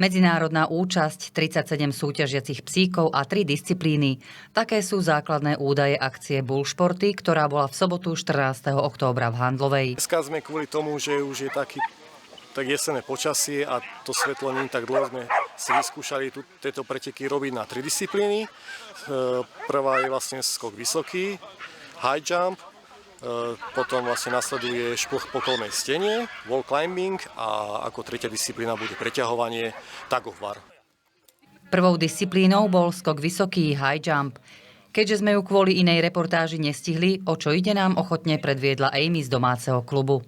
Medzinárodná účasť, 37 súťažiacich psíkov a 3 disciplíny. Také sú základné údaje akcie Bullšporty, ktorá bola v sobotu 14. októbra v Handlovej. Dneska sme kvôli tomu, že už je tak jesenné počasie a to svetlo nie tak dlho, sme si vyskúšali tieto preteky robiť na 3 disciplíny. Prvá je vlastne skok vysoký, high jump, potom vlastne nasleduje šplh po kolmej stene, wall climbing a ako tretia disciplína bude preťahovanie tug of war. Prvou disciplínou bol skok vysoký high jump. Keďže sme ju kvôli inej reportáži nestihli, o čo ide nám ochotne predviedla Amy z domáceho klubu.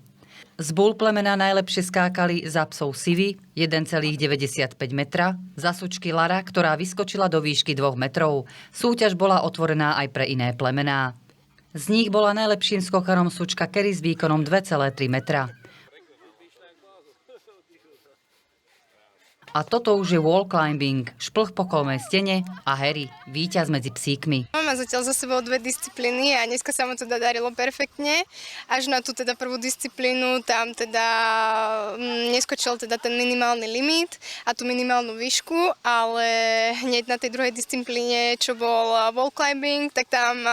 Z bull plemena najlepšie skákali za psov Sivy 1,95 metra, za sučky Lara, ktorá vyskočila do výšky 2 metrov. Súťaž bola otvorená aj pre iné plemená. Z nich bola najlepším skokarom sučka Kerry s výkonom 2,3 metra. A toto už je wall climbing, šplh po kolmej stene a Harry, víťaz medzi psíkmi. Mám zatiaľ za sebou 2 disciplíny a dneska sa mu teda darilo perfektne. Až na tú teda prvú disciplínu, tam teda neskočil teda ten minimálny limit a tú minimálnu výšku, ale hneď na tej druhej disciplíne, čo bol wall climbing, tak tam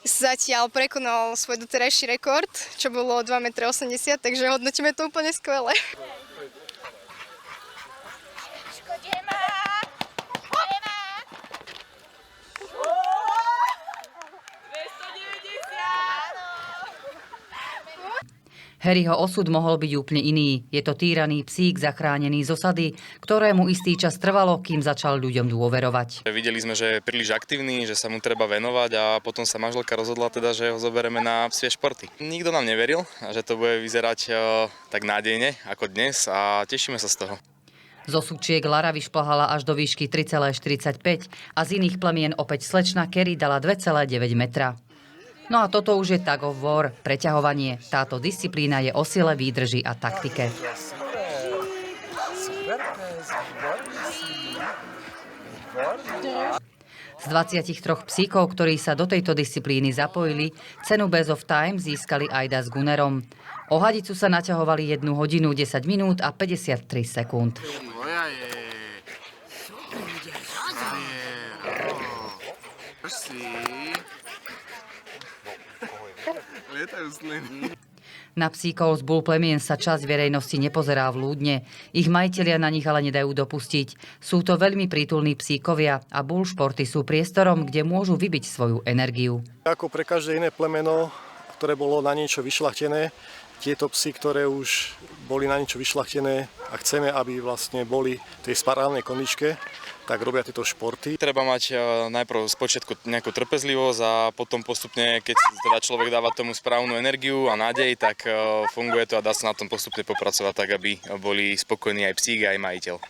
zatiaľ prekonal svoj doterajší rekord, čo bolo 2,80 m, takže hodnotíme to úplne skvelé. Harryho osud mohol byť úplne iný. Je to týraný psík zachránený z osady, ktorému istý čas trvalo, kým začal ľuďom dôverovať. Videli sme, že je príliš aktívny, že sa mu treba venovať a potom sa manželka rozhodla teda, že ho zoberieme na psie športy. Nikto nám neveril, že to bude vyzerať tak nádejne ako dnes a tešíme sa z toho. Zo sučiek Lara vyšplhala až do výšky 3,45 a z iných plemien opäť slečna Kerry dala 2,9 metra. No a toto už je tug of war, preťahovanie. Táto disciplína je o sile, výdrži a taktike. Z 23 psíkov, ktorí sa do tejto disciplíny zapojili, cenu Best of Time získali Aida s Gunnerom. O hadicu sa naťahovali 1 hodinu, 10 minút a 53 sekúnd. Na psíkov z bull plemien sa časť verejnosti nepozerá vľúdne. Ich majitelia na nich ale nedajú dopustiť. Sú to veľmi prítulní psíkovia a bull športy sú priestorom, kde môžu vybiť svoju energiu. Ako pre každé iné plemeno, ktoré bolo na niečo vyšľachtené, tieto psy, ktoré už boli na niečo vyšľachtené a chceme, aby vlastne boli v tej správnej kondičke, tak robia tieto športy. Treba mať najprv spočiatku nejakú trpezlivosť a potom postupne, keď teda človek dáva tomu správnu energiu a nádej, tak funguje to a dá sa na tom postupne popracovať tak, aby boli spokojní aj psík, aj majiteľ.